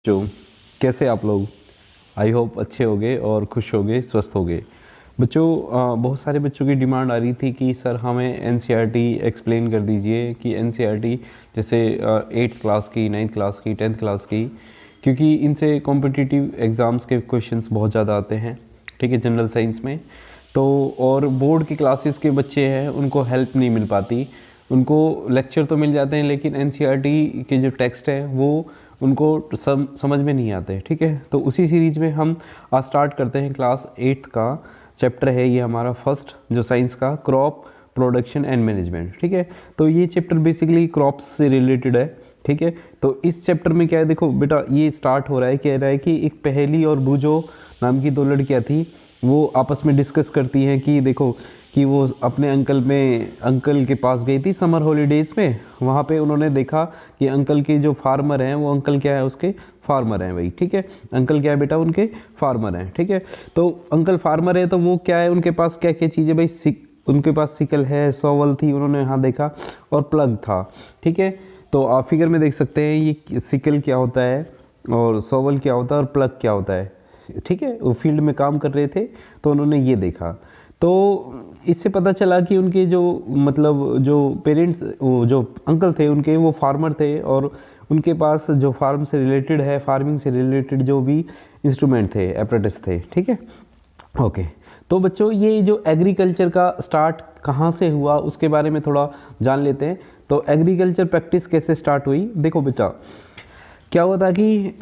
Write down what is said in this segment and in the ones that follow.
जो कैसे आप लोग आई होप अच्छे होंगे और खुश होंगे स्वस्थ होंगे। बच्चों बहुत सारे बच्चों की डिमांड आ रही थी कि सर हमें एनसीईआरटी एक्सप्लेन कर दीजिए कि एनसीईआरटी जैसे 8th क्लास की 9th क्लास की 10th क्लास की, क्योंकि इनसे कॉम्पिटिटिव एग्ज़ाम्स के क्वेश्चंस बहुत ज़्यादा आते हैं, ठीक है, जनरल साइंस में। तो और बोर्ड की क्लासेस के बच्चे हैं उनको हेल्प नहीं मिल पाती, उनको लेक्चर तो मिल जाते हैं लेकिन एनसीईआरटी के जो टेक्स्ट है वो उनको समझ में नहीं आते, ठीक है। तो उसी सीरीज में हम आज स्टार्ट करते हैं क्लास 8th का चैप्टर है ये हमारा फर्स्ट जो साइंस का, क्रॉप प्रोडक्शन एंड मैनेजमेंट, ठीक है। तो ये चैप्टर बेसिकली क्रॉप्स से रिलेटेड है, ठीक है। तो इस चैप्टर में क्या है, देखो बेटा ये स्टार्ट हो रहा है, कह रहा है कि एक पहेली और बूझो नाम की दो लड़कियाँ थी, वो आपस में डिस्कस करती हैं कि देखो कि वो अपने अंकल के पास गई थी समर हॉलीडेज़ में। वहाँ पे उन्होंने देखा कि अंकल के जो फार्मर हैं वो अंकल क्या है उसके फार्मर हैं भाई, ठीक है। अंकल क्या है बेटा उनके फार्मर हैं, ठीक है। तो अंकल फार्मर है तो वो क्या है उनके पास क्या क्या चीज़ें भाई, उनके पास सिकल है, शॉवल थी, उन्होंने यहाँ देखा, और प्लग था, ठीक है। तो आप फिगर में देख सकते हैं ये सिकल क्या होता है और शॉवल क्या होता है और प्लग क्या होता है, ठीक है। वो फील्ड में काम कर रहे थे तो उन्होंने ये देखा। तो इससे पता चला कि उनके जो मतलब जो पेरेंट्स वो जो अंकल थे उनके वो फार्मर थे और उनके पास जो फार्म से रिलेटेड है, फार्मिंग से रिलेटेड जो भी इंस्ट्रूमेंट थे, एपरेटस थे, ठीक है। ओके, तो बच्चों ये जो एग्रीकल्चर का स्टार्ट कहाँ से हुआ उसके बारे में थोड़ा जान लेते हैं। तो एग्रीकल्चर प्रैक्टिस कैसे स्टार्ट हुई, देखो बेटा क्या हुआ था कि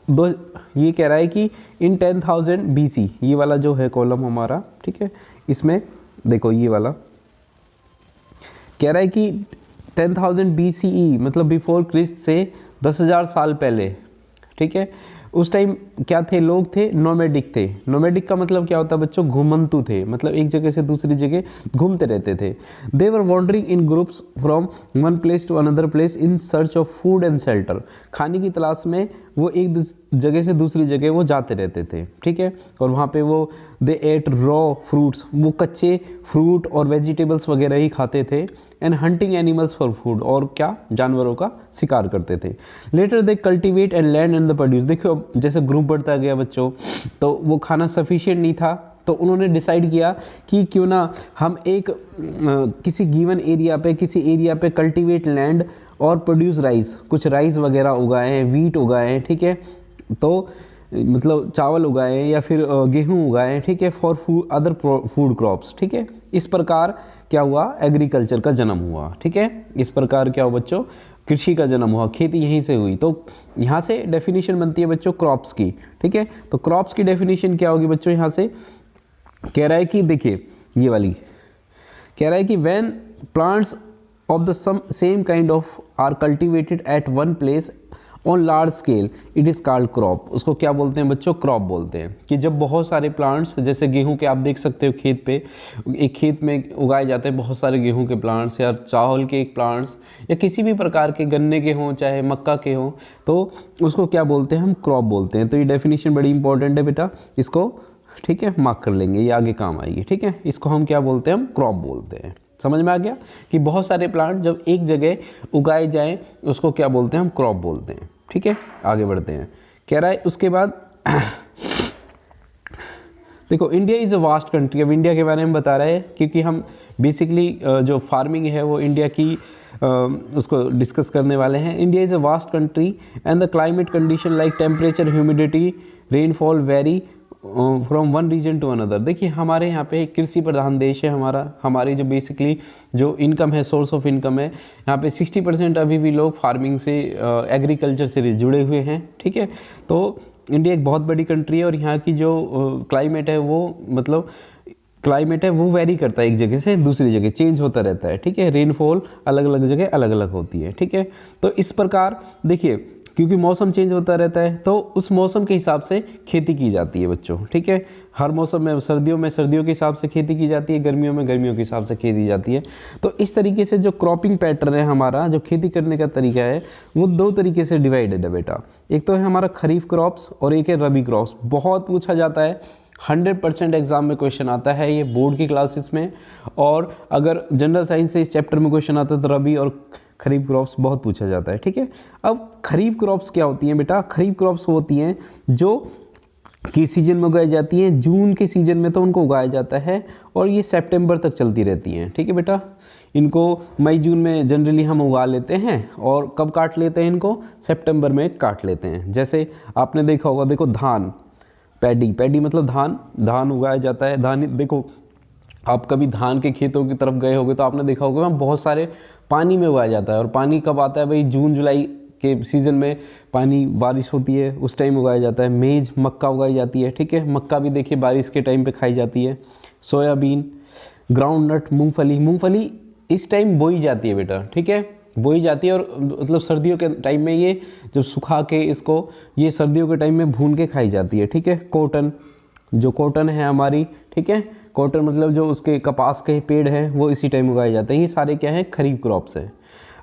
ये कह रहा है कि इन 10,000 BC, ये वाला जो है कॉलम हमारा, ठीक है, इसमें देखो ये वाला कह रहा है कि 10,000 BCE मतलब बिफोर क्रिस्ट से 10,000 साल पहले, ठीक है। उस टाइम क्या थे, लोग थे नोमैडिक थे। नोमैडिक का मतलब क्या होता है बच्चों, घुमंतु थे, मतलब एक जगह से दूसरी जगह घूमते रहते थे। They were wandering in groups from one place to another place in search of food and shelter. खाने की तलाश में वो एक जगह से दूसरी जगह वो जाते रहते थे, ठीक है। और वहाँ पे वो दे एट रॉ फ्रूट्स, वो कच्चे फ्रूट और वेजिटेबल्स वगैरह ही खाते थे। And hunting animals for food, और क्या, जानवरों का शिकार करते थे। Later they cultivate and land and the produce. देखो जैसे ग्रुप बढ़ता गया बच्चों, तो वो खाना सफिशिएंट नहीं था, तो उन्होंने डिसाइड किया कि क्यों ना हम एक किसी गिवन एरिया पे, किसी एरिया पे कल्टिवेट लैंड और प्रोड्यूस राइस, कुछ राइस वगैरह उगाए हैं, वीट उगाए हैं, ठीक है। तो मतलब चावल उगाए या फिर गेहूं उगाए, ठीक है, for food other food crops, ठीक है। इस प्रकार क्या हुआ, एग्रीकल्चर का जन्म हुआ, ठीक है। इस प्रकार क्या हुआ बच्चों, कृषि का जन्म हुआ, खेती यहीं से हुई। तो यहाँ से डेफिनेशन बनती है बच्चों क्रॉप्स की, ठीक है। तो क्रॉप्स की डेफिनेशन क्या होगी बच्चों, यहाँ से कह रहा है कि देखिए ये वाली कह रहा है कि when plants of the same kind of are cultivated at one place on large scale it is called crop. उसको क्या बोलते हैं बच्चों, क्रॉप बोलते हैं। कि जब बहुत सारे प्लांट्स, जैसे गेहूं के आप देख सकते हो खेत पे, एक खेत में उगाए जाते हैं बहुत सारे गेहूं के प्लांट्स या चावल के एक प्लांट्स या किसी भी प्रकार के, गन्ने के हों चाहे मक्का के हों, तो उसको क्या बोलते हैं, हम क्रॉप बोलते हैं। तो ये डेफिनेशन बड़ी इंपॉर्टेंट है बेटा, इसको ठीक है मार्क कर लेंगे, ये आगे काम आएगी, ठीक है। इसको हम क्या बोलते हैं, हम क्रॉप बोलते हैं। समझ में आ गया कि बहुत सारे प्लांट जब एक जगह उगाए जाएं उसको क्या बोलते हैं, हम क्रॉप बोलते हैं, ठीक है। आगे बढ़ते हैं, कह रहा है उसके बाद देखो India is a vast country. अब इंडिया के बारे में बता रहा है क्योंकि हम बेसिकली जो फार्मिंग है वो इंडिया की उसको डिस्कस करने वाले हैं। India is a vast country and the climate condition like temperature, humidity, rainfall vary from one region to another. देखिए हमारे यहाँ पे कृषि प्रधान देश है हमारा, हमारी जो बेसिकली जो इनकम है, सोर्स ऑफ इनकम है, यहाँ पे 60% अभी भी लोग फार्मिंग से, एग्रीकल्चर से जुड़े हुए हैं, ठीक है। तो इंडिया एक बहुत बड़ी कंट्री है और यहाँ की जो क्लाइमेट है वो मतलब क्लाइमेट है वो वेरी करता है, एक जगह से दूसरी जगह चेंज होता रहता है, ठीक है। रेनफॉल अलग अलग जगह अलग अलग होती है, ठीक है। तो इस प्रकार देखिए क्योंकि मौसम चेंज होता रहता है तो उस मौसम के हिसाब से खेती की जाती है बच्चों, ठीक है। हर मौसम में सर्दियों के हिसाब से खेती की जाती है, गर्मियों में गर्मियों के हिसाब से खेती जाती है। तो इस तरीके से जो क्रॉपिंग पैटर्न है हमारा, जो खेती करने का तरीका है वो दो तरीके से डिवाइडेड है बेटा। एक तो है हमारा खरीफ क्रॉप्स और एक है रबी क्रॉप्स। बहुत पूछा जाता है, 100% एग्जाम में क्वेश्चन आता है ये बोर्ड की क्लासेस में, और अगर जनरल साइंस से इस चैप्टर में क्वेश्चन आता है तो रबी और खरीफ क्रॉप्स बहुत पूछा जाता है, ठीक है। अब खरीफ क्रॉप्स क्या होती हैं बेटा? खरीफ क्रॉप्स होती हैं जो किस सीजन में उगाई जाती हैं? जून के सीजन में तो उनको उगाया जाता है और ये सितंबर तक चलती रहती हैं, ठीक है बेटा। इनको मई जून में जनरली हम उगा लेते हैं और कब काट लेते हैं? इनको सितंबर में काट लेते हैं। जैसे आपने देखा होगा, देखो धान, पैडी मतलब धान उगाया जाता है। धान देखो, आप कभी धान के खेतों की तरफ गए होगे तो आपने देखा होगा वहाँ बहुत सारे पानी में उगाया जाता है। और पानी कब आता है भाई? जून जुलाई के सीज़न में पानी बारिश होती है, उस टाइम उगाया जाता है। मेज, मक्का उगाई जाती है, ठीक है। मक्का भी देखिए बारिश के टाइम पे खाई जाती है। सोयाबीन, ग्राउंड नट, मूंगफली इस टाइम बोई जाती है बेटा, ठीक है, बोई जाती है। और मतलब सर्दियों के टाइम में ये जब सुखा के इसको, ये सर्दियों के टाइम में भून के खाई जाती है, ठीक है। कॉटन, जो कॉटन है हमारी, ठीक है, कॉटन मतलब जो उसके कपास के पेड़ है वो इसी टाइम उगाए जाते हैं। ये सारे क्या है? खरीफ क्रॉप्स है।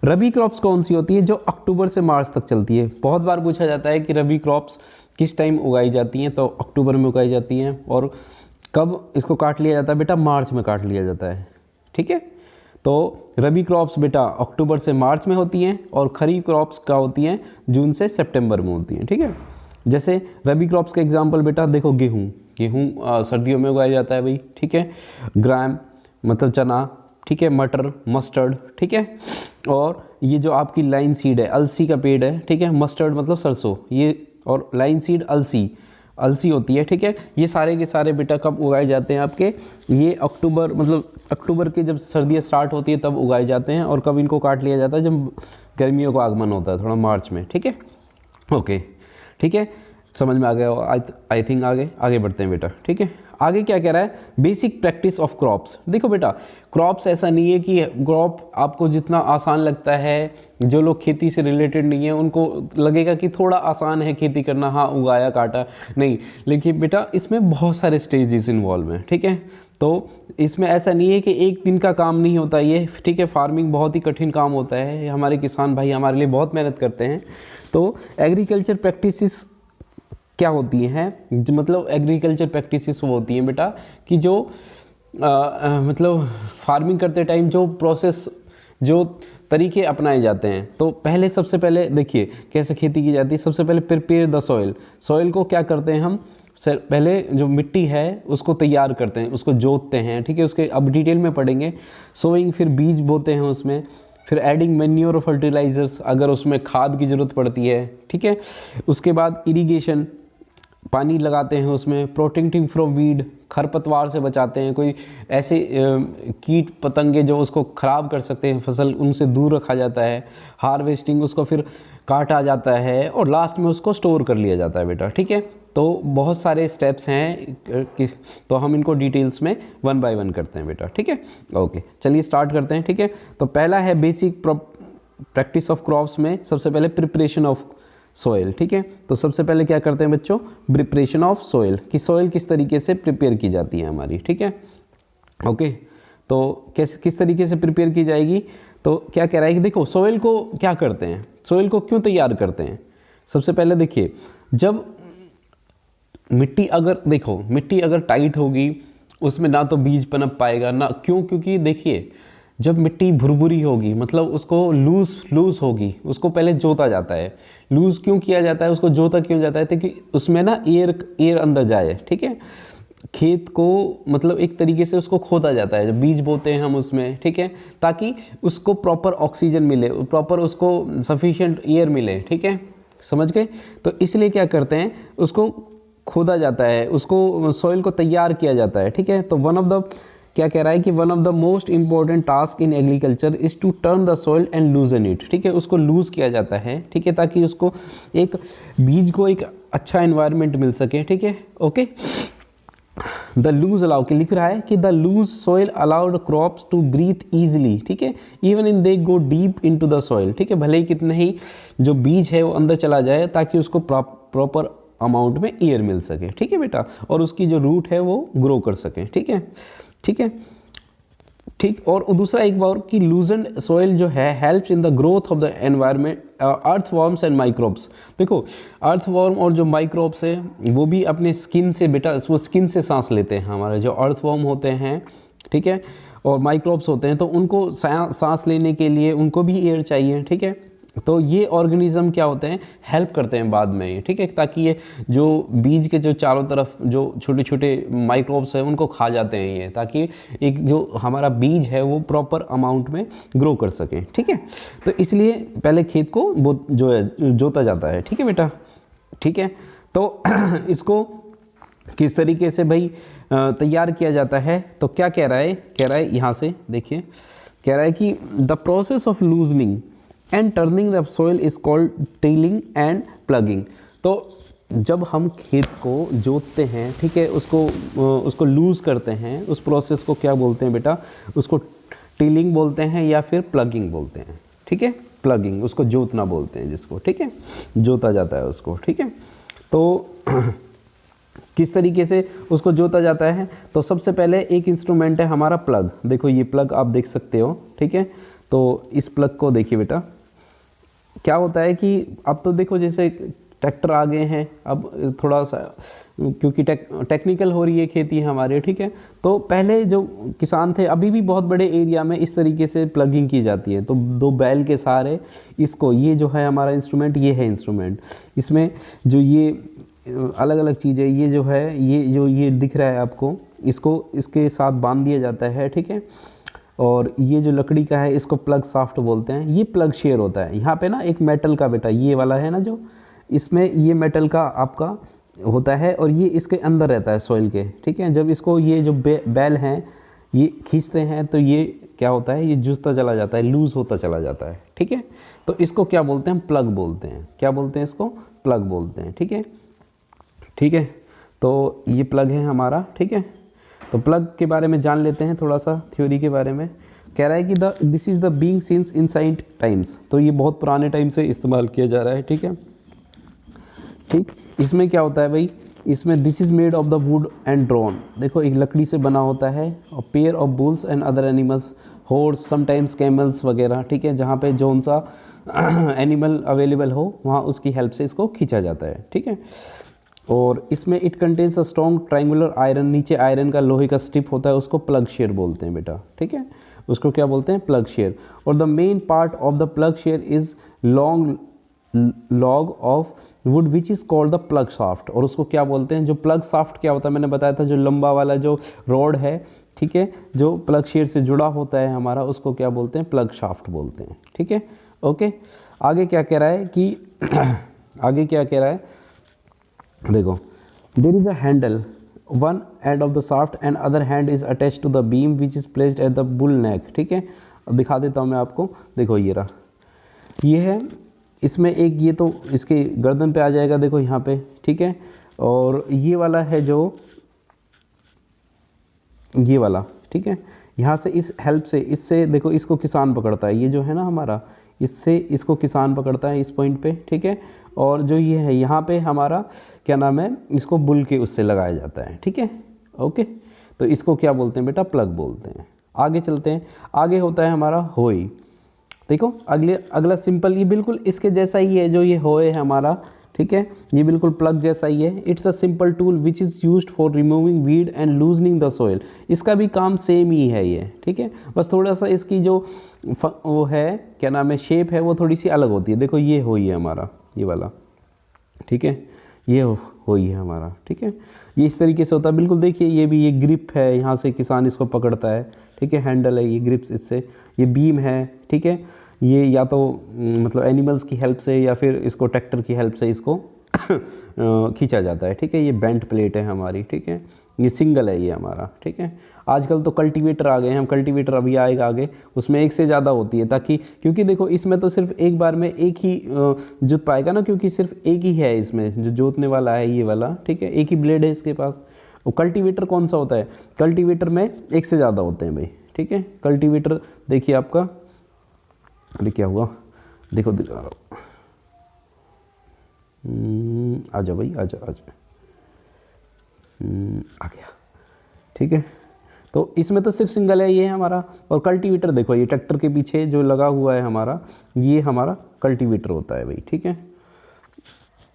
रबी क्रॉप्स कौन सी होती है? जो अक्टूबर से मार्च तक चलती है। बहुत बार पूछा जाता है कि रबी क्रॉप्स किस टाइम उगाई जाती हैं, तो अक्टूबर में उगाई जाती हैं। और कब इसको काट लिया जाता है बेटा? मार्च में काट लिया जाता है, ठीक है। तो रबी क्रॉप्स बेटा अक्टूबर से मार्च में होती हैं और खरीफ क्रॉप्स क्या होती हैं? जून से सितंबर में होती हैं, ठीक है। जैसे रबी क्रॉप्स का एग्जांपल बेटा देखो, गेहूँ सर्दियों में उगाया जाता है भाई, ठीक है। ग्राम मतलब चना, ठीक है। मटर, मस्टर्ड, ठीक है। और ये जो आपकी लाइन सीड है, अलसी का पेड़ है, ठीक है। मस्टर्ड मतलब सरसों, ये, और लाइन सीड अलसी होती है, ठीक है। ये सारे के सारे बेटा कब उगाए जाते हैं आपके? ये अक्टूबर, मतलब अक्टूबर के जब सर्दियाँ स्टार्ट होती है तब उगाए जाते हैं। और कब इनको काट लिया जाता है? जब गर्मियों का आगमन होता है, थोड़ा मार्च में, ठीक है। ओके, ठीक है, समझ में आ गया। आई थिंक आगे बढ़ते हैं बेटा, ठीक है। आगे क्या कह रहा है? Basic practice of crops. देखो बेटा, क्रॉप्स ऐसा नहीं है कि क्रॉप आपको जितना आसान लगता है, जो लोग खेती से रिलेटेड नहीं है उनको लगेगा कि थोड़ा आसान है खेती करना, हाँ उगाया काटा, नहीं। लेकिन बेटा इसमें बहुत सारे स्टेजेस इन्वॉल्व हैं, ठीक है। तो इसमें ऐसा नहीं है कि एक दिन का काम नहीं होता ये, ठीक है। फार्मिंग बहुत ही कठिन काम होता है, हमारे किसान भाई हमारे लिए बहुत मेहनत करते हैं। तो एग्रीकल्चर प्रैक्टिसेस क्या होती हैं? मतलब एग्रीकल्चर प्रैक्टिसेस वो होती हैं बेटा कि जो मतलब फार्मिंग करते टाइम जो प्रोसेस, जो तरीके अपनाए जाते हैं। तो पहले, सबसे पहले देखिए कैसे खेती की जाती है। सबसे पहले प्रिपेयर द सॉइल को क्या करते हैं हम? सर पहले जो मिट्टी है उसको तैयार करते हैं, उसको जोतते हैं, ठीक है। उसके अब डिटेल में पढ़ेंगे। सोइंग, फिर बीज बोते हैं उसमें, फिर एडिंग मैन्योर और फर्टिलाइजर्स, अगर उसमें खाद की ज़रूरत पड़ती है, ठीक है। उसके बाद इरिगेशन, पानी लगाते हैं उसमें। प्रोटेक्टिंग फ्रॉम वीड, खरपतवार से बचाते हैं, कोई ऐसे कीट पतंगे जो उसको ख़राब कर सकते हैं फसल, उनसे दूर रखा जाता है। हार्वेस्टिंग, उसको फिर काटा जाता है और लास्ट में उसको स्टोर कर लिया जाता है बेटा, ठीक है। तो बहुत सारे स्टेप्स हैं तो हम इनको डिटेल्स में 1 बाय 1 करते हैं बेटा, ठीक है। ओके, चलिए स्टार्ट करते हैं, ठीक है। तो पहला है बेसिक प्रैक्टिस ऑफ क्रॉप्स में सबसे पहले प्रिपरेशन ऑफ सोइल, ठीक है। तो सबसे पहले क्या करते हैं बच्चों? प्रिपरेशन ऑफ सोइल, कि सोइल किस तरीके से प्रिपेयर की जाती है हमारी, ठीक है। ओके, तो किस तरीके से प्रिपेयर की जाएगी? तो क्या कह रहा है कि देखो सोइल को क्या करते हैं, सोइल को क्यों तैयार करते हैं? सबसे पहले देखिए, जब मिट्टी अगर टाइट होगी उसमें ना तो बीज पनप पाएगा ना, क्योंकि देखिए जब मिट्टी भुरभुरी होगी मतलब उसको लूज होगी, उसको पहले जोता जाता है। लूज़ क्यों किया जाता है, उसको जोता क्यों जाता है? ताकि उसमें ना एयर अंदर जाए, ठीक है। खेत को मतलब एक तरीके से उसको खोदा जाता है जब बीज बोते हैं हम उसमें, ठीक है, ताकि उसको प्रॉपर ऑक्सीजन मिले, प्रॉपर उसको सफिशिएंट एयर मिले, ठीक है, समझ गए। तो इसलिए क्या करते हैं, उसको खोदा जाता है, उसको सॉइल को तैयार किया जाता है, ठीक है। तो क्या कह रहा है कि one of the most important task in agriculture is to turn the soil and loosen it, ठीक है। उसको लूज़ किया जाता है, ठीक है, ताकि उसको एक बीज को एक अच्छा एनवायरनमेंट मिल सके, ठीक है। ओके, द लूज अलाउ के लिख रहा है कि the loose soil allowed crops to breathe easily, ठीक है, even in they go deep into the soil, ठीक है। भले ही कितने ही जो बीज है वो अंदर चला जाए ताकि उसको प्रॉपर अमाउंट में एयर मिल सके, ठीक है बेटा, और उसकी जो रूट है वो ग्रो कर सके, ठीक है, ठीक है, ठीक। और दूसरा एक बार कि लूजन सॉइल जो है helps in the growth of the environment, earthworms and microbes. देखो अर्थवॉर्म और जो माइक्रोब्स है वो भी अपने स्किन से बेटा, वो स्किन से सांस लेते हैं, हमारे जो अर्थवॉर्म होते हैं, ठीक है, और माइक्रोब्स होते हैं, तो उनको सांस लेने के लिए उनको भी एयर चाहिए, ठीक है। तो ये ऑर्गेनिज्म क्या होते हैं, हेल्प करते हैं बाद में ये, ठीक है, ताकि ये जो बीज के जो चारों तरफ जो छोटे छोटे माइक्रोब्स हैं उनको खा जाते हैं ये, ताकि एक जो हमारा बीज है वो प्रॉपर अमाउंट में ग्रो कर सके, ठीक है। तो इसलिए पहले खेत को जो है जोता जाता है, ठीक है बेटा, ठीक है। तो इसको किस तरीके से भाई तैयार किया जाता है, तो क्या कह रहा है, कह रहा है यहाँ से देखिए, कह रहा है कि the process of loosening and turning the soil is called tilling and plugging. तो जब हम खेत को जोतते हैं, ठीक है, उसको लूज़ करते हैं, उस प्रोसेस को क्या बोलते हैं बेटा, उसको टिलिंग बोलते हैं या फिर प्लगिंग बोलते हैं, ठीक है। प्लगिंग, उसको जोतना बोलते हैं जिसको, ठीक है, जोता जाता है उसको, ठीक है। तो किस तरीके से उसको जोता जाता है, तो सबसे पहले एक इंस्ट्रूमेंट है हमारा प्लग। देखो ये प्लग आप देख सकते हो, ठीक है। तो इस प्लग को देखिए बेटा, क्या होता है कि अब तो देखो जैसे ट्रैक्टर आ गए हैं, अब थोड़ा सा क्योंकि टेक्निकल हो रही है खेती हमारे, ठीक है। तो पहले जो किसान थे, अभी भी बहुत बड़े एरिया में इस तरीके से प्लगिंग की जाती है। तो 2 बैल के सहारे इसको, ये जो है हमारा इंस्ट्रूमेंट, ये है इंस्ट्रूमेंट, इसमें जो ये अलग अलग चीज़ें, ये जो है, ये दिख रहा है आपको, इसको इसके साथ बांध दिया जाता है, ठीक है। और ये जो लकड़ी का है इसको प्लग शाफ्ट बोलते हैं। ये प्लग शेयर होता है। यहाँ पे ना एक मेटल का बेटा, ये वाला है ना जो, इसमें ये मेटल का आपका होता है और ये इसके अंदर रहता है सॉइल के, ठीक है। जब इसको ये जो बैल हैं ये खींचते हैं तो ये क्या होता है, ये जुझता चला जाता है, लूज़ होता चला जाता है, ठीक है। तो इसको क्या बोलते हैं, प्लग बोलते हैं। क्या बोलते हैं इसको, प्लग बोलते हैं, ठीक है, ठीक है। तो ये प्लग है हमारा, ठीक है। तो प्लग के बारे में जान लेते हैं थोड़ा सा, थ्योरी के बारे में। कह रहा है कि this is the being since ancient times. तो ये बहुत पुराने टाइम से इस्तेमाल किया जा रहा है, ठीक है, ठीक। इसमें क्या होता है भाई, इसमें this is made of the wood and drone. देखो एक लकड़ी से बना होता है, और pair of bulls and other animals, horse, sometimes camels वगैरह, ठीक है। जहाँ पे जौन सा एनिमल अवेलेबल हो वहाँ उसकी हेल्प से इसको खींचा जाता है, ठीक है। और इसमें it contains a strong triangular iron, नीचे आयरन का लोहे का स्ट्रिप होता है, उसको प्लग शेयर बोलते हैं बेटा, ठीक है। उसको क्या बोलते हैं, प्लग शेयर। और the main part of the plug share is long log of would which is called the plug shaft. और उसको क्या बोलते हैं, जो प्लग शाफ्ट क्या होता है, मैंने बताया था, जो लंबा वाला जो रॉड है, ठीक है, जो प्लग शेयर से जुड़ा होता है हमारा, उसको क्या बोलते हैं, प्लग शाफ्ट बोलते हैं, ठीक है, ओके। आगे क्या कह रहा है कि आगे क्या कह रहा है, देखो, there is a handle, one end of the shaft and other hand is attached to the beam which is placed at the bull neck, ठीक है। अब दिखा देता हूँ मैं आपको, देखो ये रहा, ये है, इसमें एक ये तो इसके गर्दन पे आ जाएगा, देखो यहाँ पे, ठीक है। और ये वाला है जो, ये वाला, ठीक है, यहाँ से इस हेल्प से, इससे देखो इसको किसान पकड़ता है, ये जो है ना हमारा, इससे इसको किसान पकड़ता है इस पॉइंट पे, ठीक है। और जो ये है यहाँ पे हमारा क्या नाम है, इसको बुल के उससे लगाया जाता है, ठीक है, ओके। तो इसको क्या बोलते हैं बेटा, प्लग बोलते हैं। आगे चलते हैं, आगे होता है हमारा होई। देखो अगला सिंपल, ये बिल्कुल इसके जैसा ही है, जो ये होए है हमारा, ठीक है, ये बिल्कुल प्लग जैसा ही है। It's a simple tool which is used for removing weed and loosening the soil. इसका भी काम सेम ही है ये, ठीक है, बस थोड़ा सा इसकी जो वो है, क्या नाम है, शेप है, वो थोड़ी सी अलग होती है। देखो ये होई है हमारा, ये वाला, ठीक है, ये होई है हमारा, ठीक है। ये इस तरीके से होता है, बिल्कुल देखिए, ये भी, ये ग्रिप है, यहाँ से किसान इसको पकड़ता है, ठीक है, हैंडल है, ये ग्रिप्स इससे, ये बीम है, ठीक है। ये या तो मतलब एनिमल्स की हेल्प से या फिर इसको ट्रैक्टर की हेल्प से इसको खींचा जाता है, ठीक है। ये बेंट प्लेट है हमारी, ठीक है, ये सिंगल है ये हमारा, ठीक है। आजकल तो कल्टीवेटर आ गए हैं, हम कल्टीवेटर अभी आएगा आगे, उसमें एक से ज़्यादा होती है, ताकि क्योंकि देखो इसमें तो सिर्फ एक बार में एक ही जोत पाएगा ना, क्योंकि सिर्फ एक ही है इसमें जो जोतने वाला है, ये वाला, ठीक है, एक ही ब्लेड है इसके पास। और कल्टीवेटर कौन सा होता है, कल्टीवेटर में एक से ज़्यादा होते हैं भाई, ठीक है। कल्टीवेटर देखिए आपका, अरे क्या हुआ, देखो आजा भाई, आजा आजा, आ गया, ठीक है। तो इसमें तो सिर्फ सिंगल है ये हमारा। और कल्टीवेटर देखो, ये ट्रैक्टर के पीछे जो लगा हुआ है हमारा, ये हमारा कल्टीवेटर होता है भाई, ठीक है।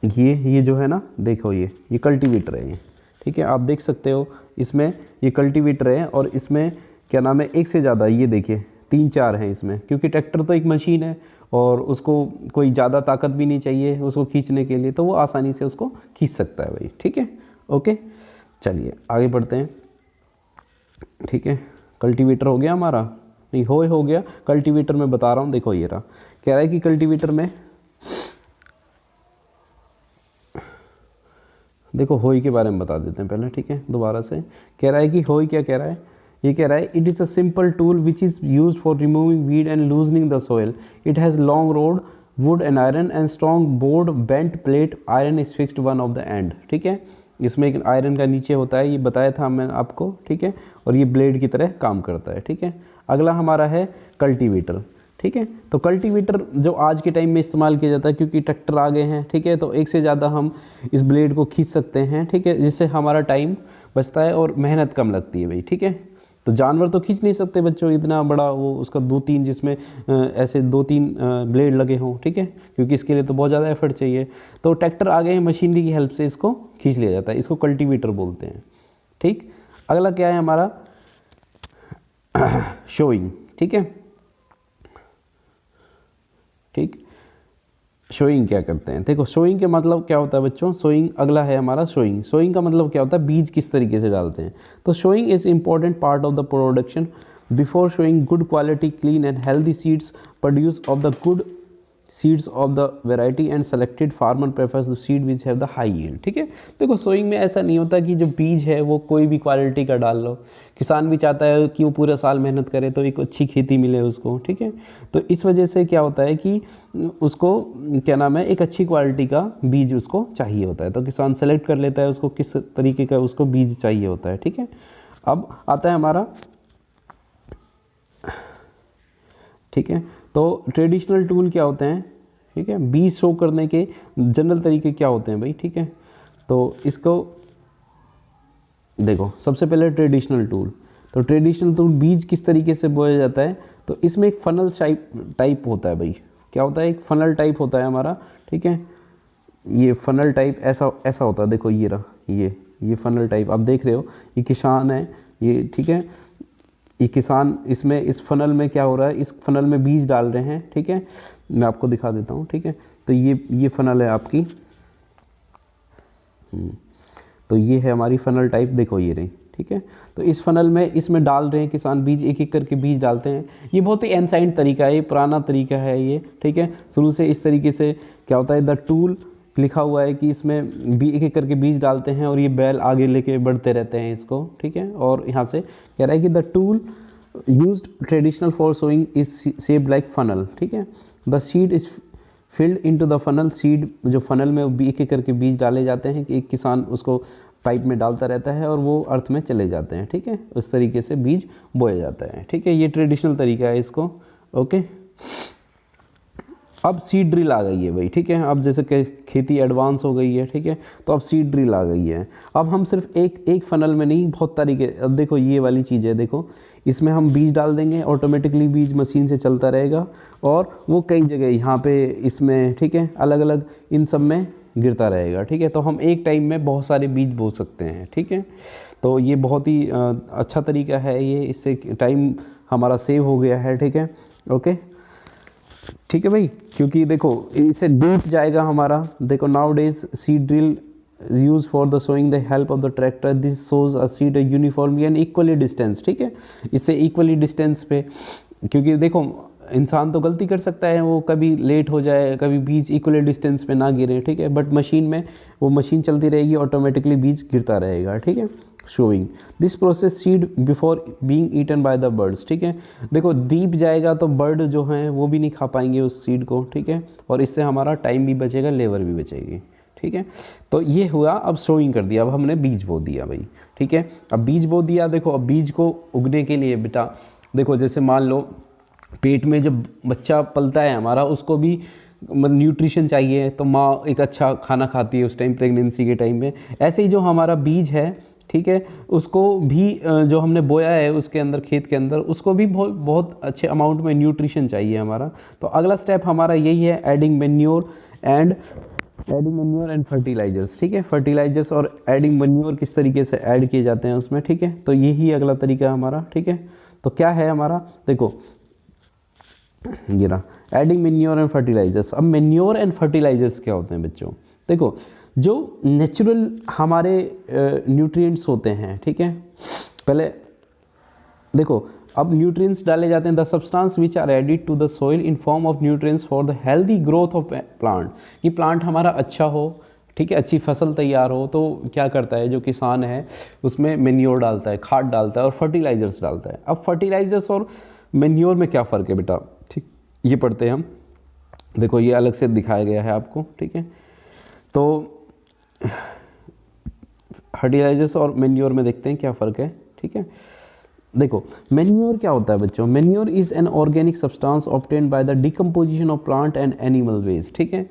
ये जो है ना, देखो ये कल्टीवेटर है ये, ठीक है। आप देख सकते हो इसमें ये कल्टीवेटर है, और इसमें क्या नाम है, एक से ज़्यादा, ये देखिए 3-4 हैं इसमें, क्योंकि ट्रैक्टर तो एक मशीन है और उसको कोई ज़्यादा ताकत भी नहीं चाहिए उसको खींचने के लिए, तो वो आसानी से उसको खींच सकता है भाई। ठीक है, ओके, चलिए आगे बढ़ते हैं। ठीक है, कल्टीवेटर हो गया हमारा, नहीं हो गया। कल्टीवेटर में बता रहा हूँ, देखो ये रहा, कह रहा है कि कल्टीवेटर में देखो होई के बारे में बता देते हैं पहले। ठीक है, दोबारा से कह रहा है कि होई क्या कह रहा है, ये कह रहा है it is a simple tool which is use for removing weed and loosening the soil. It has long road would and iron and strong board bent plate, iron is fixed one of the end. ठीक है, इसमें एक iron का नीचे होता है, ये बताया था मैंने आपको। ठीक है, और ये ब्लेड की तरह काम करता है। ठीक है, अगला हमारा है कल्टीवेटर। ठीक है, तो कल्टीवेटर जो आज के टाइम में इस्तेमाल किया जाता है, क्योंकि ट्रैक्टर आ गए हैं। ठीक है, तो एक से ज़्यादा हम इस ब्लेड को खींच सकते हैं। ठीक है, जिससे हमारा टाइम बचता है और मेहनत कम लगती है भाई। ठीक है, तो जानवर तो खींच नहीं सकते बच्चों इतना बड़ा, वो उसका 2-3 जिसमें ऐसे 2-3 ब्लेड लगे हों। ठीक है, क्योंकि इसके लिए तो बहुत ज़्यादा एफर्ट चाहिए। तो ट्रैक्टर आ गए हैं, मशीनरी की हेल्प से इसको खींच लिया जाता है, इसको कल्टीवेटर बोलते हैं। ठीक, अगला क्या है हमारा, शोइंग। ठीक है, ठीक, शोइंग क्या करते हैं, देखो शोइंग के मतलब क्या होता है बच्चों, शोइंग अगला है हमारा शोइंग। शोइंग का मतलब क्या होता है, बीज किस तरीके से डालते हैं। तो showing is important part of the production. Before showing good quality clean and healthy seeds produce of the good seeds of the variety and selected farmer prefers the seed which have the high yield. ठीक है, देखो sowing में ऐसा नहीं होता कि जो बीज है वो कोई भी क्वालिटी का डाल लो। किसान भी चाहता है कि वो पूरा साल मेहनत करे तो एक अच्छी खेती मिले उसको। ठीक है, तो इस वजह से क्या होता है कि उसको क्या नाम है, एक अच्छी क्वालिटी का बीज उसको चाहिए होता है, तो किसान सेलेक्ट कर लेता है उसको किस तरीके का उसको बीज चाहिए होता है। ठीक है, अब आता है हमारा, ठीक है, तो ट्रेडिशनल टूल क्या होते हैं। ठीक है, बीज शो करने के जनरल तरीके क्या होते हैं भाई। ठीक है, तो इसको देखो, सबसे पहले ट्रेडिशनल टूल, तो ट्रेडिशनल टूल बीज किस तरीके से बोया जाता है, तो इसमें एक फनल टाइप होता है भाई। क्या होता है, एक फनल टाइप होता है हमारा। ठीक है, ये फनल टाइप ऐसा होता है, देखो ये रहा, ये फनल टाइप आप देख रहे हो, ये किसान है ये। ठीक है, ये किसान इसमें इस फनल में क्या हो रहा है, इस फनल में बीज डाल रहे हैं। ठीक है, मैं आपको दिखा देता हूँ। ठीक है, तो ये फनल है आपकी, तो ये है हमारी फनल टाइप, देखो ये रही। ठीक है, तो इस फनल में इसमें डाल रहे हैं किसान बीज, एक एक करके बीज डालते हैं। ये बहुत ही एंसाइंट तरीका है, ये पुराना तरीका है ये। ठीक है, शुरू से इस तरीके से क्या होता है, द टूल लिखा हुआ है कि इसमें भी एक एक करके बीज डालते हैं और ये बैल आगे लेके बढ़ते रहते हैं इसको। ठीक है, और यहाँ से कह रहा है कि the tool used traditional for sowing is shaped like funnel. ठीक है, the seed is filled into the funnel. Seed जो फनल में एक एक करके बीज डाले जाते हैं कि एक किसान उसको पाइप में डालता रहता है और वो अर्थ में चले जाते हैं। ठीक है, उस तरीके से बीज बोया जाता है। ठीक है, ये ट्रेडिशनल तरीका है इसको। ओके, अब सीड ड्रिल आ गई है भाई। ठीक है, अब जैसे कि खेती एडवांस हो गई है। ठीक है, तो अब सीड ड्रिल आ गई है। अब हम सिर्फ एक फनल में नहीं, बहुत तरीके, अब देखो ये वाली चीज़ है, देखो इसमें हम बीज डाल देंगे, ऑटोमेटिकली बीज मशीन से चलता रहेगा और वो कई जगह यहाँ पे इसमें, ठीक है, अलग अलग इन सब में गिरता रहेगा। ठीक है, तो हम एक टाइम में बहुत सारे बीज बो सकते हैं। ठीक है, तो ये बहुत ही अच्छा तरीका है ये, इससे टाइम हमारा सेव हो गया है। ठीक है, ओके, ठीक है भाई, क्योंकि देखो इसे डूब जाएगा हमारा। देखो nowadays seed drill use for the sowing the help of the tractor, this sows a seed uniformly and equally distance. ठीक है, इससे इक्वली डिस्टेंस पे, क्योंकि देखो इंसान तो गलती कर सकता है, वो कभी लेट हो जाए, कभी बीज इक्वली डिस्टेंस पे ना गिरे। ठीक है, बट मशीन में वो मशीन चलती रहेगी, ऑटोमेटिकली बीज गिरता रहेगा। ठीक है, sowing this process seed before being eaten by the birds. ठीक है, देखो डीप जाएगा तो बर्ड जो हैं वो भी नहीं खा पाएंगे उस सीड को। ठीक है, और इससे हमारा टाइम भी बचेगा, लेबर भी बचेगी। ठीक है, तो ये हुआ, अब सोइंग कर दिया, अब हमने बीज बो दिया भाई। ठीक है, अब बीज बो दिया, देखो अब बीज को उगने के लिए बेटा, देखो जैसे मान लो पेट में जब बच्चा पलता है हमारा, उसको भी न्यूट्रिशन चाहिए, तो माँ एक अच्छा खाना खाती है उस टाइम, प्रेगनेंसी के टाइम में। ऐसे ही जो हमारा बीज है, ठीक है, उसको भी जो हमने बोया है उसके अंदर, खेत के अंदर, उसको भी बहुत अच्छे अमाउंट में न्यूट्रिशन चाहिए हमारा। तो अगला स्टेप हमारा यही है, एडिंग मैन्योर एंड फर्टिलाइजर्स। ठीक है, फर्टिलाइजर्स और एडिंग मैन्योर किस तरीके से ऐड किए जाते हैं उसमें। ठीक है, तो यही अगला तरीका है हमारा। ठीक है, तो क्या है हमारा, देखो ये रहा एडिंग मेन्योर एंड फर्टिलाइजर्स। अब मेन्योर एंड फर्टिलाइजर्स क्या होते हैं बच्चों, देखो जो नेचुरल हमारे न्यूट्रिएंट्स होते हैं, ठीक है, पहले देखो अब न्यूट्रिएंट्स डाले जाते हैं, the substance which are added to the soil in form of nutrients for the healthy growth of plant, कि प्लांट हमारा अच्छा हो, ठीक है, अच्छी फसल तैयार हो, तो क्या करता है जो किसान है उसमें मेन्योर डालता है, खाद डालता है और फर्टिलाइजर्स डालता है। अब फर्टिलाइजर्स और मेन्योर में क्या फ़र्क है बेटा, ठीक, ये पढ़ते हैं हम, देखो ये अलग से दिखाया गया है आपको, ठीक है। तो फर्टिलाइजर्स और मेन्योर में देखते हैं क्या फ़र्क है, ठीक है। देखो मेन्योर क्या होता है बच्चों, manure is an organic substance obtained by the decomposition of plant and animal waste, ठीक है।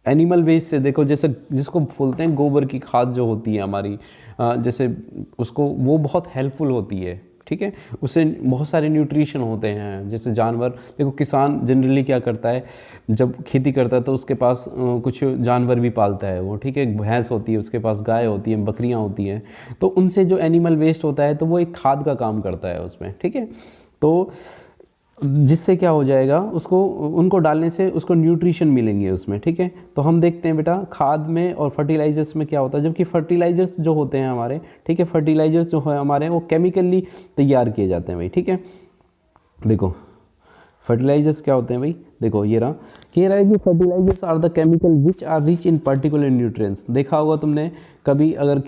एनिमल वेस्ट से, देखो जैसे जिसको बोलते हैं गोबर की खाद जो होती है हमारी, जैसे उसको वो बहुत हेल्पफुल होती है, ठीक है, उससे बहुत सारे न्यूट्रिशन होते हैं। जैसे जानवर, देखो किसान जनरली क्या करता है जब खेती करता है तो उसके पास कुछ जानवर भी पालता है वो, ठीक है, भैंस होती है उसके पास, गाय होती है, बकरियां होती हैं, तो उनसे जो एनिमल वेस्ट होता है तो वो एक खाद का काम करता है उसमें, ठीक है। तो जिससे क्या हो जाएगा, उसको उनको डालने से उसको न्यूट्रिशन मिलेंगे उसमें, ठीक है। तो हम देखते हैं बेटा खाद में और फर्टिलाइजर्स में क्या होता है, जबकि फर्टिलाइजर्स जो होते हैं हमारे, ठीक है, फर्टिलाइजर्स जो है हमारे वो केमिकली तैयार किए जाते हैं भाई, ठीक है। देखो फर्टिलाइजर्स क्या होते हैं भाई, देखो ये रहा, कह रहा है कि fertilisers are the chemical which are rich in particular nutrients. देखा होगा तुमने कभी, अगर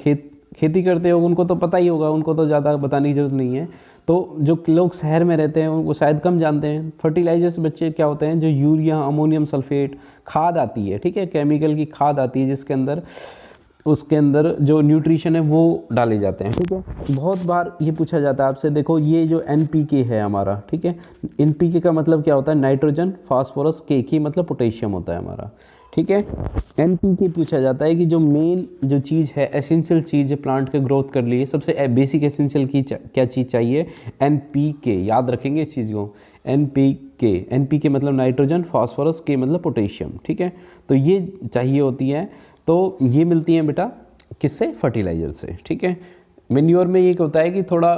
खेती करते हो उनको तो पता ही होगा, उनको तो ज़्यादा बताने की जरूरत नहीं है। तो जो लोग शहर में रहते हैं वो शायद कम जानते हैं, फर्टिलाइजर्स बच्चे क्या होते हैं, जो यूरिया, अमोनियम सल्फेट खाद आती है, ठीक है, केमिकल की खाद आती है जिसके अंदर उसके अंदर जो न्यूट्रिशन है वो डाले जाते हैं, ठीक है। बहुत बार ये पूछा जाता है आपसे, देखो ये जो NPK है हमारा, ठीक है, NPK का मतलब क्या होता है, नाइट्रोजन फास्फोरस, K मतलब पोटेशियम होता है हमारा, ठीक है। NPK पूछा जाता है कि जो मेन जो चीज़ है, एसेंशियल चीज़ है प्लांट के ग्रोथ कर लिए, सबसे बेसिक एसेंशियल की क्या चीज़ चाहिए, NPK, याद रखेंगे इस चीज़ को, NPK मतलब नाइट्रोजन, फास्फोरस, K मतलब पोटेशियम, ठीक है। तो ये चाहिए होती है, तो ये मिलती हैं बेटा किससे, फर्टिलाइजर से, ठीक है। मेन्योर में ये होता है कि थोड़ा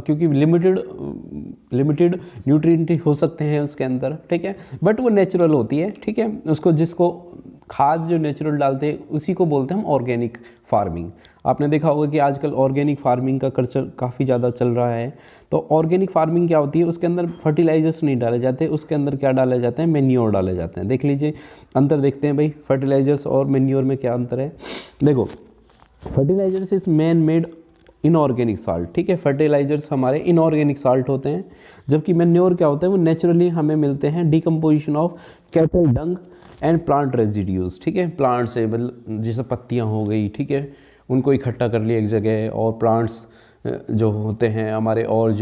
क्योंकि लिमिटेड न्यूट्रिएंट हो सकते हैं उसके अंदर, ठीक है, बट वो नेचुरल होती है, ठीक है। उसको जिसको खाद जो नेचुरल डालते हैं उसी को बोलते हैं हम ऑर्गेनिक फार्मिंग। आपने देखा होगा कि आजकल ऑर्गेनिक फार्मिंग का कल्चर काफ़ी ज़्यादा चल रहा है। तो ऑर्गेनिक फार्मिंग क्या होती है, उसके अंदर फर्टिलाइजर्स नहीं डाले जाते, उसके अंदर क्या डाले जाते हैं, मेन्योर डाले जाते हैं। देख लीजिए अंतर देखते हैं भाई, फर्टिलाइजर्स और मेन्योर में क्या अंतर है। देखो fertilisers is man made inorganic salt, ठीक है, फर्टिलाइजर्स हमारे इनऑर्गेनिक साल्ट होते हैं, जबकि मेन्योर क्या होता है, वो नेचुरली हमें मिलते हैं decomposition of cattle Dang and plant residues, ठीक है, प्लांट से मतलब जैसे पत्तियां हो गई, ठीक है, उनको इकट्ठा कर लिया एक जगह, और प्लांट्स जो होते हैं हमारे, और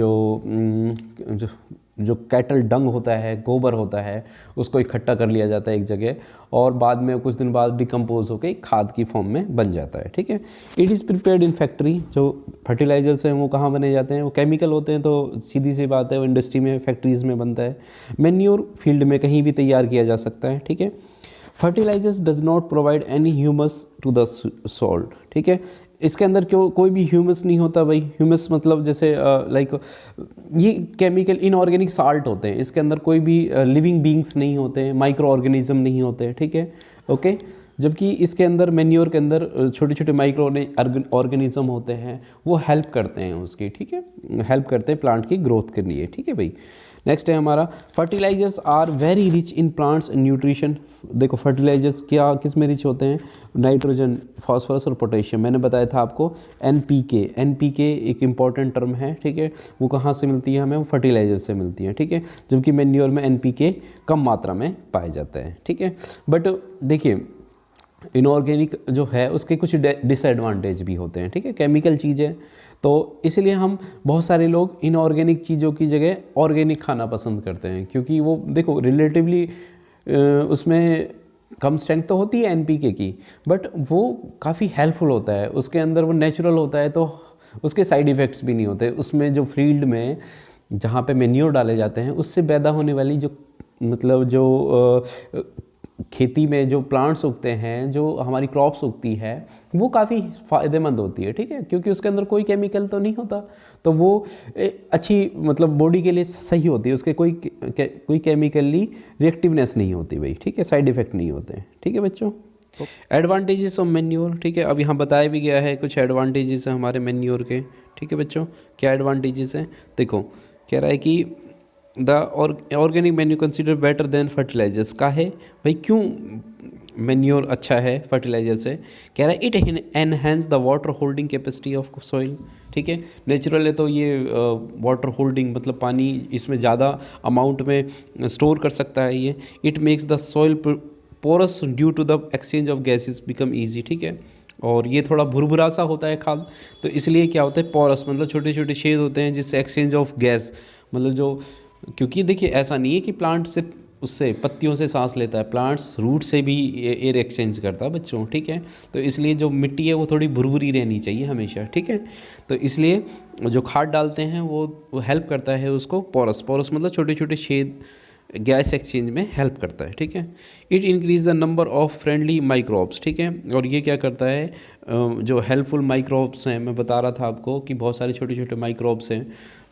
जो कैटल डंग होता है, गोबर होता है, उसको इकट्ठा कर लिया जाता है एक जगह, और बाद में कुछ दिन बाद डिकम्पोज होकर खाद की फॉर्म में बन जाता है, ठीक है। It is prepared in factory, जो फर्टिलाइजर्स हैं वो कहाँ बने जाते हैं, वो केमिकल होते हैं, तो सीधी सी बात है वो इंडस्ट्री में, फैक्ट्रीज़ में बनता है। मैन्योर फील्ड में कहीं भी तैयार किया जा सकता है, ठीक है। Fertilisers does not provide any humus to the soil, ठीक है, इसके अंदर क्यों कोई भी ह्यूमस नहीं होता भाई। ह्यूमस मतलब जैसे लाइक ये केमिकल इनऑर्गेनिक साल्ट होते हैं, इसके अंदर कोई भी लिविंग बींग्स नहीं होते हैं, माइक्रो ऑर्गेनिज्म नहीं होते, ठीक है, ओके। जबकि इसके अंदर मैन्योर के अंदर छोटे छोटे माइक्रो ऑर्गेनिज्म होते हैं, वो हेल्प करते हैं उसकी, ठीक है, हेल्प करते हैं प्लांट की ग्रोथ के लिए, ठीक है भाई। नेक्स्ट है हमारा fertilisers are very rich in plants nutrition. देखो फर्टिलाइजर्स क्या किस में रिच होते हैं, नाइट्रोजन, फास्फोरस और पोटेशियम। मैंने बताया था आपको NPK एक इम्पॉर्टेंट टर्म है, ठीक है, वो कहाँ से मिलती है हमें, वो फर्टिलाइजर से मिलती है, ठीक है, जबकि मैन्योर में NPK कम मात्रा में पाया जाता है, ठीक है। बट देखिए इनऑर्गेनिक जो है उसके कुछ डिसएडवांटेज भी होते हैं, ठीक है, केमिकल चीज़ें, तो इसलिए हम बहुत सारे लोग इनऑर्गेनिक चीज़ों की जगह ऑर्गेनिक खाना पसंद करते हैं, क्योंकि वो देखो रिलेटिवली उसमें कम स्ट्रेंथ तो होती है NPK की, बट वो काफ़ी हेल्पफुल होता है, उसके अंदर वो नेचुरल होता है, तो उसके साइड इफ़ेक्ट्स भी नहीं होते। उसमें जो फील्ड में जहाँ पे मैन्योर डाले जाते हैं उससे पैदा होने वाली जो मतलब खेती में जो प्लांट्स उगते हैं, जो हमारी क्रॉप्स उगती है, वो काफ़ी फ़ायदेमंद होती है, ठीक है, क्योंकि उसके अंदर कोई केमिकल तो नहीं होता, तो वो अच्छी मतलब बॉडी के लिए सही होती है, उसके कोई केमिकली रिएक्टिवनेस नहीं होती भाई, ठीक है, साइड इफ़ेक्ट नहीं होते हैं, ठीक है बच्चों। एडवांटेजेस ऑफ मैन्योर, ठीक है, अब यहाँ बताया भी गया है कुछ एडवांटेजेस हैं हमारे मैन्योर के, ठीक है बच्चों। क्या एडवांटेजेस हैं, देखो कह रहा है कि the organic manure consider better than fertilisers. का है भाई, क्यों मैन्योर अच्छा है फर्टिलाइजर से? कह रहा है it enhance the water holding capacity of soil, ठीक है, नेचुरल है तो ये वाटर होल्डिंग मतलब पानी इसमें ज़्यादा अमाउंट में स्टोर कर सकता है ये। It makes the soil porous due to the exchange of gases become easy, ठीक है, और ये थोड़ा भुरभुरा सा होता है खाद, तो इसलिए क्या होता है पोरस मतलब छोटे छोटे छेद होते हैं जिससे एक्सचेंज ऑफ गैस मतलब जो, क्योंकि देखिए ऐसा नहीं है कि प्लांट सिर्फ उससे पत्तियों से सांस लेता है, प्लांट्स रूट से भी एयर एक्सचेंज करता है बच्चों, ठीक है, तो इसलिए जो मिट्टी है वो थोड़ी भुरभुरी रहनी चाहिए हमेशा, ठीक है, तो इसलिए जो खाद डालते हैं वो हेल्प करता है उसको पोरस मतलब छोटे छोटे छेद गैस एक्सचेंज में हेल्प करता है, ठीक है। It increase the number of friendly microbes, ठीक है, और ये क्या करता है जो हेल्पफुल माइक्रोब्स हैं, मैं बता रहा था आपको कि बहुत सारे छोटे छोटे माइक्रोब्स हैं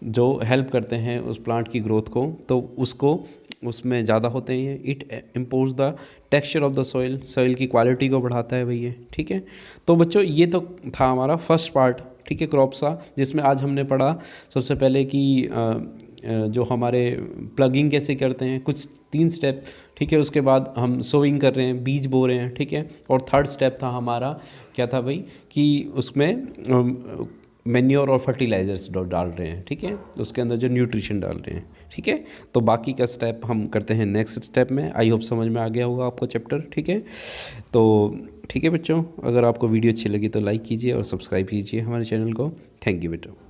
जो हेल्प करते हैं उस प्लांट की ग्रोथ को, तो उसको उसमें ज़्यादा होते हैं। It improves the texture of the soil की क्वालिटी को बढ़ाता है भैया, ठीक है। तो बच्चों ये तो था हमारा फर्स्ट पार्ट, ठीक है, क्रॉप्स का, जिसमें आज हमने पढ़ा सबसे पहले कि जो हमारे प्लगिंग कैसे करते हैं, कुछ 3 स्टेप, ठीक है, उसके बाद हम सोइंग कर रहे हैं, बीज बो रहे हैं, ठीक है, और थर्ड स्टेप था हमारा क्या था भाई कि उसमें मैन्योर और फर्टिलाइजर्स डाल रहे हैं, ठीक है, उसके अंदर जो न्यूट्रिशन डाल रहे हैं, ठीक है। तो बाकी का स्टेप हम करते हैं नेक्स्ट स्टेप में। आई होप समझ में आ गया होगा आपको चैप्टर, ठीक है। तो ठीक है बच्चों, अगर आपको वीडियो अच्छी लगी तो लाइक कीजिए और सब्सक्राइब कीजिए हमारे चैनल को। थैंक यू बेटा।